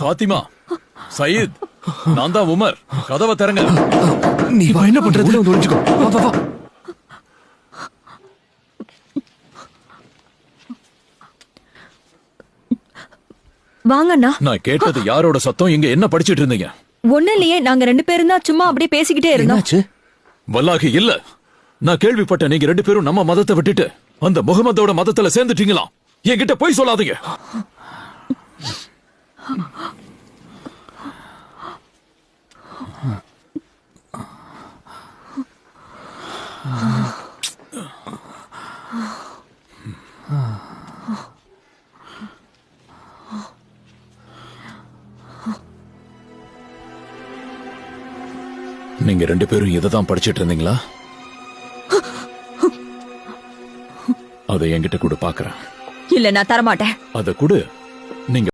Fathima, Zayed, நான் தான் Umar. கதவை திறங்க. நீ என்ன பண்றது? ஒளிஞ்சுக்கோ. வா வா வா. வாங்கண்ணா. நான் கேட்டது யாரோட சத்தம்? இங்க என்ன படிச்சிட்டு இருந்தீங்க? ஒண்ணு இல்லையே, நாங்க 2 பேரும் தான் சும்மா அப்படியே பேசிக்கிட்டே இருந்தோம். என்னாச்சு? வல்லாஹி இல்ல. நான் கேள்விப்பட்ட நீங்க 2 பேரும் நம்ம மதத்தை விட்டுட்டு அந்த முகமதோட மதத்துல சேர்ந்துட்டீங்களா? என்கிட்ட போய் சொல்லாதீங்க. நீங்க 2 பேரும் இததான் படிச்சிட்டு இருந்தீங்களா? அதை என்கிட்ட கூட பாக்குறேன். இல்ல, நான் தரமாட்டேன். அதை கூட நீங்க